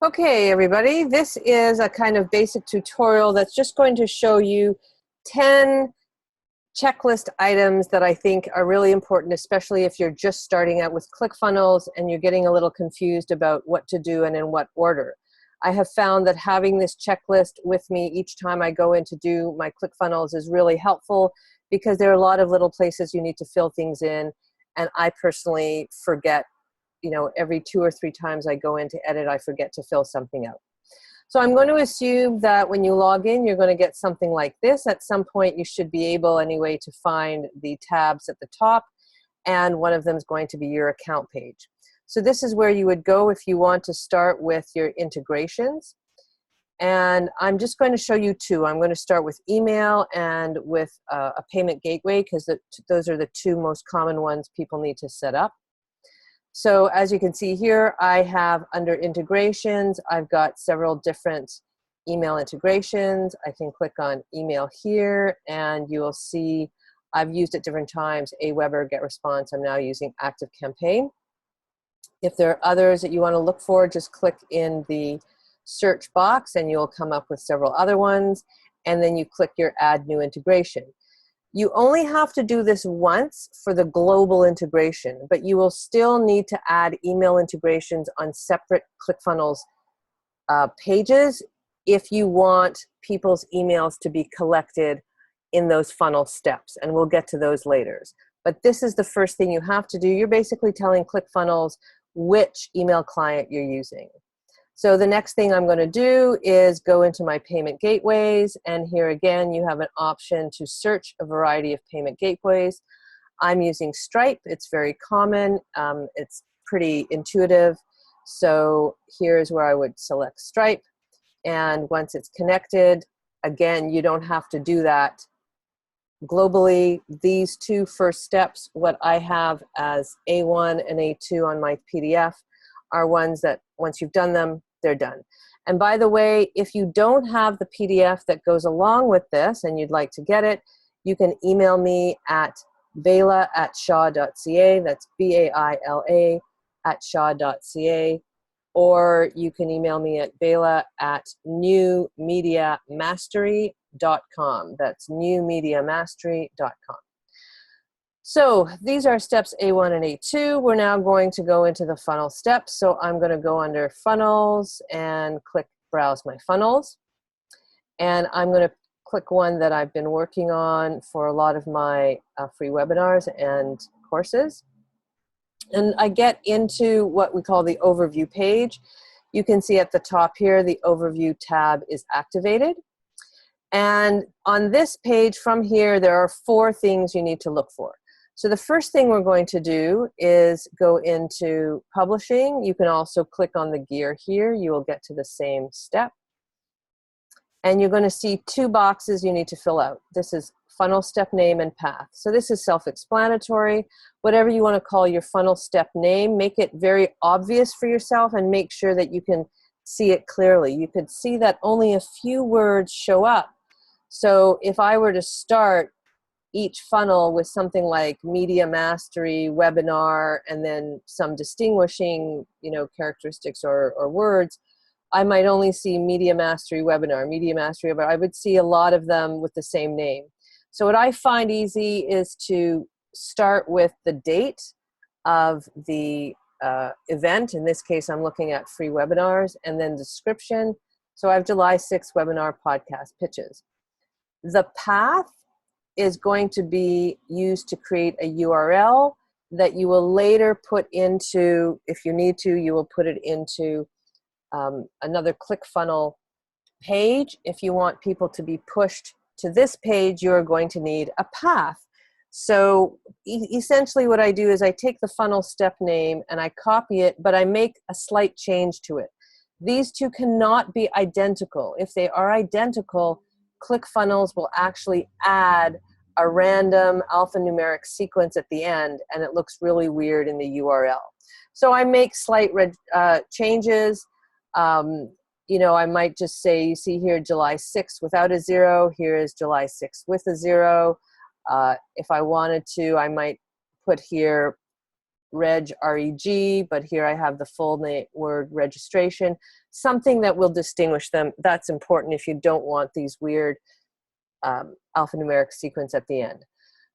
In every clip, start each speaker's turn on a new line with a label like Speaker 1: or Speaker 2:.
Speaker 1: Okay, everybody, this is a kind of basic tutorial that's just going to show you 10 checklist items that I think are really important, especially if you're just starting out with ClickFunnels and you're getting a little confused about what to do and in what order. I have found that having this checklist with me each time I go in to do my ClickFunnels is really helpful because there are a lot of little places you need to fill things in, and I personally forget, every 2 or 3 times I go in to edit, I forget to fill something out. So I'm going to assume that when you log in, you're going to get something like this. At some point, you should be able anyway to find the tabs at the top, and one of them is going to be your account page. So this is where you would go if you want to start with your integrations. And I'm just going to show you two. I'm going to start with email and with a payment gateway because those are the two most common ones people need to set up. So as you can see here, I have under integrations, I've got several different email integrations. I can click on email here and you will see I've used at different times Aweber, GetResponse. I'm now using ActiveCampaign. If there are others that you want to look for, just click in the search box and you'll come up with several other ones. And then you click your add new integration. You only have to do this once for the global integration, but you will still need to add email integrations on separate ClickFunnels pages if you want people's emails to be collected in those funnel steps, and we'll get to those later. But this is the first thing you have to do. You're basically telling ClickFunnels which email client you're using. So the next thing I'm going to do is go into my payment gateways, and here again you have an option to search a variety of payment gateways. I'm using Stripe. It's very common. It's pretty intuitive. So here's where I would select Stripe, and once it's connected, again, you don't have to do that globally. These two first steps, what I have as A1 and A2 on my PDF, are ones that once you've done them, they're done. And by the way, if you don't have the PDF that goes along with this and you'd like to get it, you can email me at baila@shaw.ca. That's BAILA @shaw.ca. Or you can email me at baila@newmediamastery.com. That's newmediamastery.com. So these are steps A1 and A2. We're now going to go into the funnel steps. So I'm going to go under funnels and click browse my funnels. And I'm going to click one that I've been working on for a lot of my free webinars and courses. And I get into what we call the overview page. You can see at the top here, the overview tab is activated. And on this page from here, there are 4 things you need to look for. So the first thing we're going to do is go into publishing. You can also click on the gear here. You will get to the same step. And you're going to see 2 boxes you need to fill out. This is funnel step name and path. So this is self-explanatory. Whatever you want to call your funnel step name, make it very obvious for yourself and make sure that you can see it clearly. You could see that only a few words show up. So if I were to start each funnel with something like media mastery, webinar, and then some distinguishing, characteristics or words, I might only see media mastery webinar, media mastery webinar. I would see a lot of them with the same name. So what I find easy is to start with the date of the event. In this case, I'm looking at free webinars, and then description. So I have July 6th webinar podcast pitches. The path is going to be used to create a URL that you will later put into, if you need to, you will put it into another ClickFunnel page. If you want people to be pushed to this page, you're going to need a path. So essentially what I do is I take the funnel step name and I copy it, but I make a slight change to it. These two cannot be identical. If they are identical, ClickFunnels will actually add a random alphanumeric sequence at the end, and it looks really weird in the URL. So I make slight changes. I might just say, you see here July 6th without a 0. Here is July 6th with a 0. If I wanted to, I might put here reg, R-E-G, but here I have the full name, word registration, something that will distinguish them. That's important if you don't want these weird alphanumeric sequence at the end.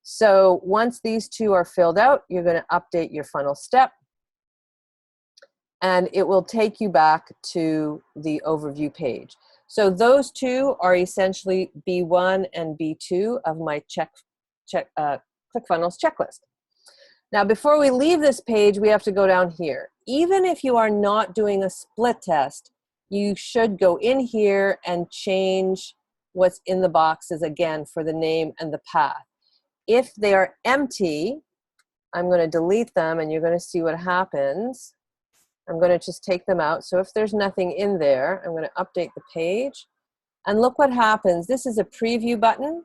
Speaker 1: So once these two are filled out, you're going to update your funnel step, and it will take you back to the overview page. So those two are essentially B1 and B2 of my ClickFunnels checklist. Now, before we leave this page, we have to go down here. Even if you are not doing a split test, you should go in here and change what's in the boxes again for the name and the path. If they are empty, I'm going to delete them and you're going to see what happens. I'm going to just take them out. So if there's nothing in there, I'm going to update the page. And look what happens. This is a preview button.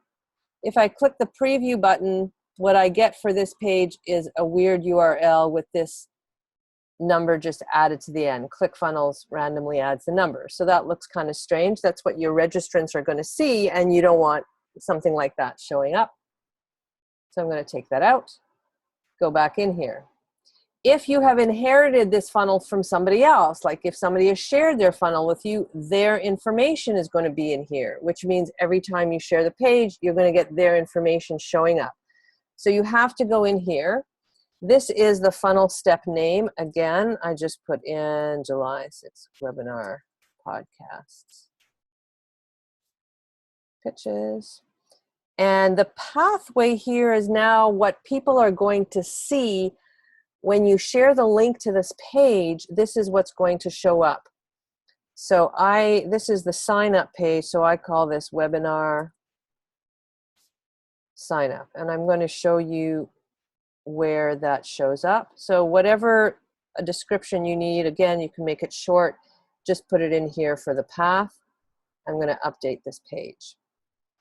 Speaker 1: If I click the preview button, what I get for this page is a weird URL with this number just added to the end. ClickFunnels randomly adds the number. So that looks kind of strange. That's what your registrants are going to see, and you don't want something like that showing up. So I'm going to take that out, go back in here. If you have inherited this funnel from somebody else, like if somebody has shared their funnel with you, their information is going to be in here, which means every time you share the page, you're going to get their information showing up. So you have to go in here. This is the funnel step name. Again, I just put in July 6th webinar podcasts. Pitches. And the pathway here is now what people are going to see when you share the link to this page. This is what's going to show up. So this is the sign up page. So I call this webinar sign up, and I'm going to show you where that shows up. So whatever a description you need, again, you can make it short, just put it in here for the path. I'm going to update this page.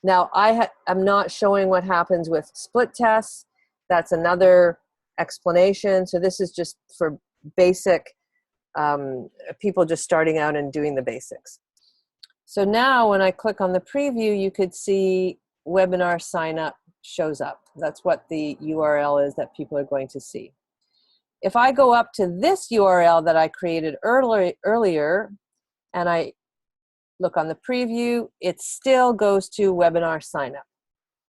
Speaker 1: Now I'm not showing what happens with split tests. That's another explanation. So this is just for basic people just starting out and doing the basics. So now when I click on the preview, you could see webinar sign up shows up. That's what the URL is that people are going to see. If I go up to this URL that I created earlier and I look on the preview, it still goes to webinar sign up.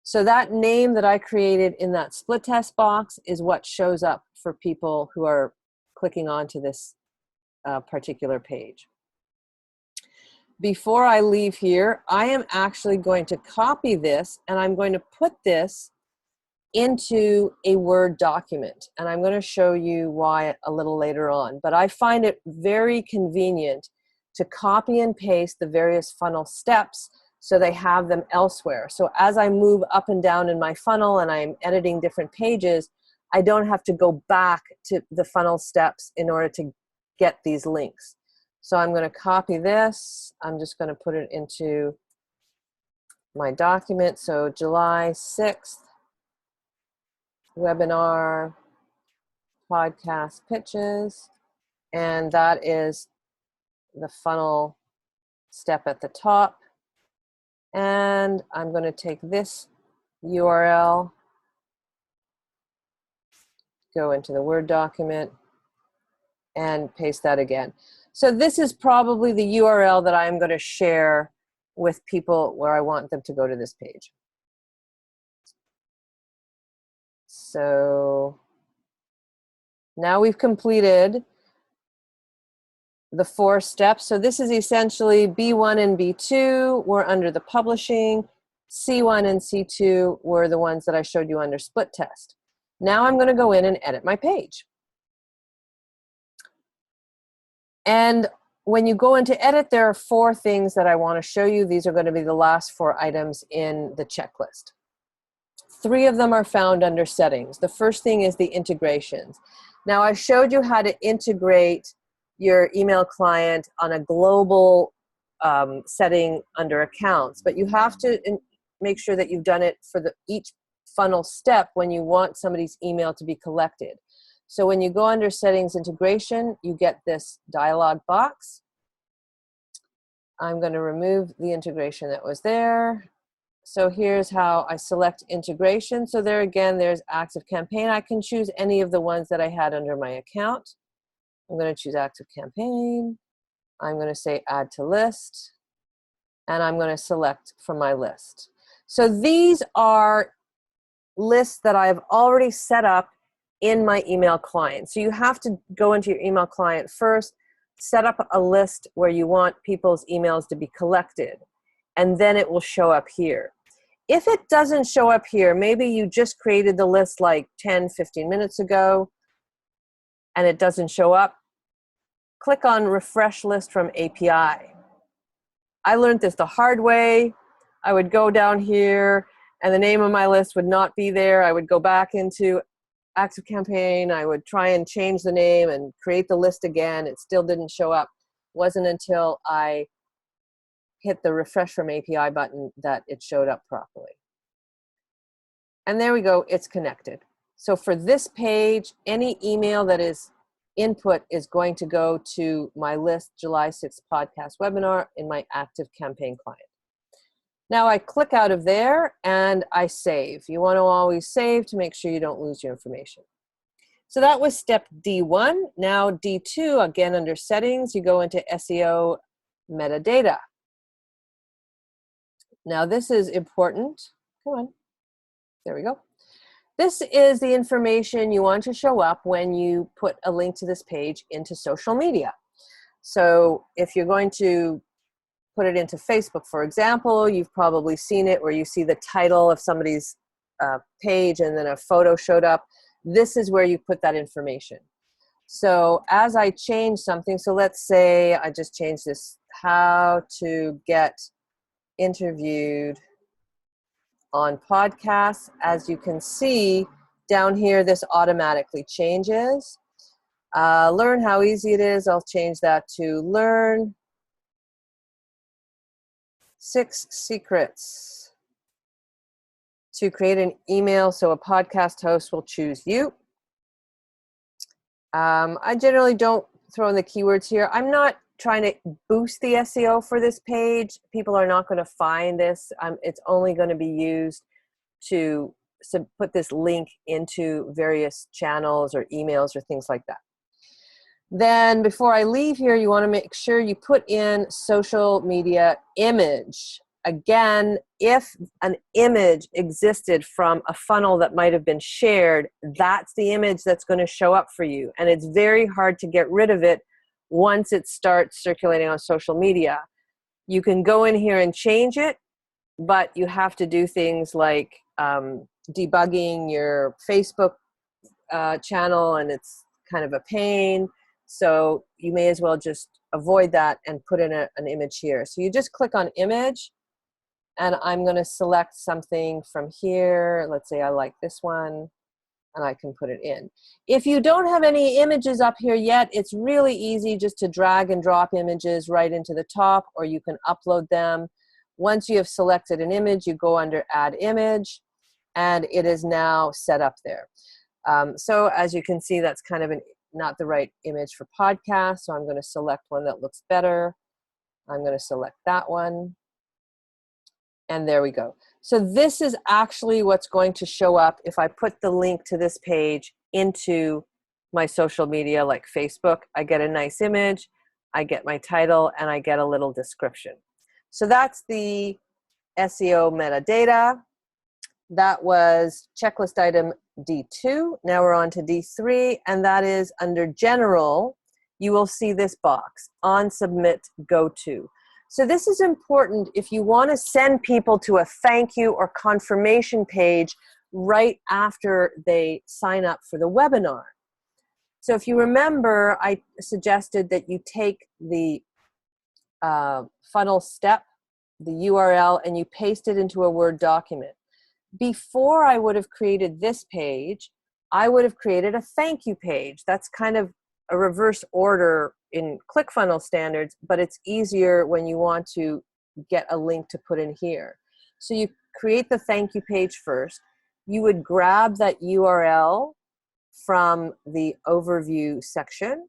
Speaker 1: So that name that I created in that split test box is what shows up for people who are clicking onto this particular page. Before I leave here, I am actually going to copy this and I'm going to put this into a Word document. And I'm going to show you why a little later on. But I find it very convenient to copy and paste the various funnel steps so they have them elsewhere. So as I move up and down in my funnel and I'm editing different pages, I don't have to go back to the funnel steps in order to get these links. So I'm going to copy this. I'm just going to put it into my document. So July 6th, webinar, podcast pitches, and that is the funnel step at the top. And I'm going to take this URL, go into the Word document, and paste that again. So this is probably the URL that I'm going to share with people where I want them to go to this page. So now we've completed the 4 steps. So this is essentially B1 and B2 were under the publishing. C1 and C2 were the ones that I showed you under split test. Now I'm going to go in and edit my page. And when you go into edit, there are 4 things that I want to show you. These are going to be the last 4 items in the checklist. 3 of them are found under settings. The first thing is the integrations. Now I showed you how to integrate your email client on a global setting under accounts, but you have to make sure that you've done it for each funnel step when you want somebody's email to be collected. So when you go under settings integration, you get this dialog box. I'm going to remove the integration that was there. So here's how I select integration. So there again, there's Active Campaign. I can choose any of the ones that I had under my account. I'm going to choose Active Campaign. I'm going to say Add to List. And I'm going to select from my list. So these are lists that I've already set up in my email client. So you have to go into your email client first, set up a list where you want people's emails to be collected, and then it will show up here. If it doesn't show up here, maybe you just created the list like 10, 15 minutes ago, and it doesn't show up, click on Refresh List from API. I learned this the hard way. I would go down here and the name of my list would not be there. I would go back into Active Campaign. I would try and change the name and create the list again. It still didn't show up. It wasn't until I hit the Refresh from API button that it showed up properly. And there we go, it's connected. So for this page, any email that is input is going to go to my list July 6th podcast webinar in my Active Campaign client. Now I click out of there and I save. You want to always save to make sure you don't lose your information. So that was step D1. Now D2, again under settings, you go into SEO metadata. Now this is important. Come on. There we go. This is the information you want to show up when you put a link to this page into social media. So if you're going to put it into Facebook, for example, you've probably seen it where you see the title of somebody's page and then a photo showed up. This is where you put that information. So as I change something, so let's say I just changed this, how to get interviewed on podcasts. As you can see down here, this automatically changes. Learn how easy it is. I'll change that to learn 6 secrets to create an email so a podcast host will choose you. I generally don't throw in the keywords here. I'm not trying to boost the SEO for this page. People are not going to find this. It's only going to be used to put this link into various channels or emails or things like that. Then before I leave here, you want to make sure you put in social media image. Again, if an image existed from a funnel that might have been shared, that's the image that's going to show up for you. And it's very hard to get rid of it once it starts circulating on social media. You can go in here and change it, but you have to do things like debugging your Facebook channel, and it's kind of a pain. So you may as well just avoid that and put in an image here. So you just click on image, and I'm going to select something from here. Let's say I like this one, and I can put it in. If you don't have any images up here yet, it's really easy just to drag and drop images right into the top, or you can upload them. Once you have selected an image, you go under Add Image, and it is now set up there. So as you can see, that's kind of not the right image for podcast, so I'm going to select one that looks better. I'm going to select that one. And there we go. So this is actually what's going to show up if I put the link to this page into my social media like Facebook. I get a nice image, I get my title, and I get a little description. So that's the SEO metadata. That was checklist item D2. Now we're on to D3, and that is under General. You will see this box, On Submit, Go To. So this is important if you want to send people to a thank you or confirmation page right after they sign up for the webinar. So if you remember, I suggested that you take the funnel step, the URL, and you paste it into a Word document. Before I would have created this page, I would have created a thank you page. That's kind of a reverse order in Clickfunnels standards, but it's easier when you want to get a link to put in here. So you create the thank you page first. You would grab that URL from the overview section,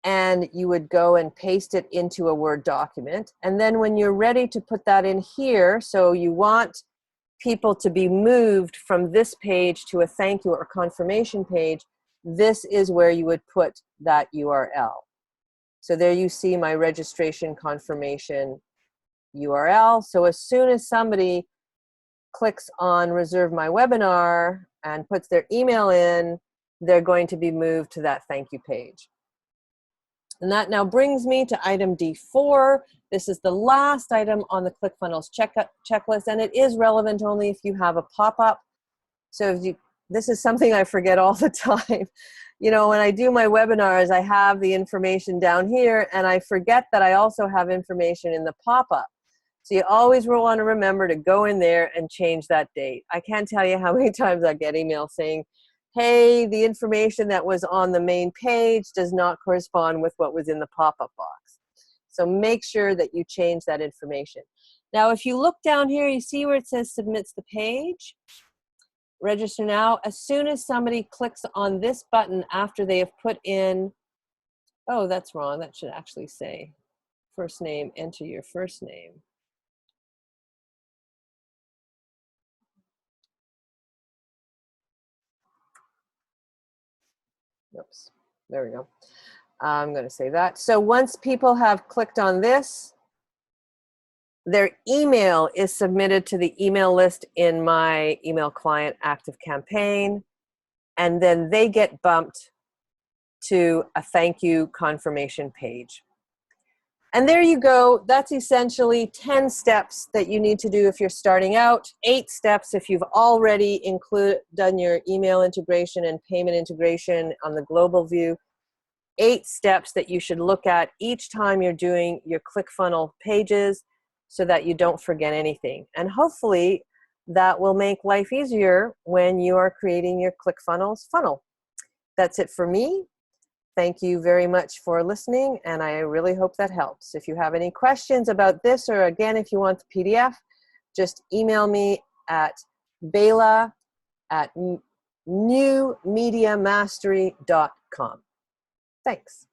Speaker 1: and you would go and paste it into a Word document. And then when you're ready to put that in here, so you want people to be moved from this page to a thank you or confirmation page, this is where you would put that URL. So there you see my registration confirmation URL. So as soon as somebody clicks on reserve my webinar and puts their email in, they're going to be moved to that thank you page. And that now brings me to item D4. This is the last item on the ClickFunnels checklist, and it is relevant only if you have a pop-up. So if this is something I forget all the time. You know, when I do my webinars, I have the information down here, and I forget that I also have information in the pop-up. So you always will want to remember to go in there and change that date. I can't tell you how many times I get emails saying, hey, the information that was on the main page does not correspond with what was in the pop-up box. So make sure that you change that information. Now, if you look down here, you see where it says submits the page? Register now. As soon as somebody clicks on this button after they have put in, oh, that's wrong. That should actually say first name, enter your first name. Oops, there we go. I'm going to say that. So once people have clicked on this, their email is submitted to the email list in my email client active campaign, and then they get bumped to a thank you confirmation page. And there you go. That's essentially 10 steps that you need to do if you're starting out, 8 steps if you've already done your email integration and payment integration on the global view, 8 steps that you should look at each time you're doing your ClickFunnels pages so that you don't forget anything. And hopefully that will make life easier when you are creating your ClickFunnels funnel. That's it for me. Thank you very much for listening, and I really hope that helps. If you have any questions about this, or again, if you want the PDF, just email me at bela@newmediamastery.com. Thanks.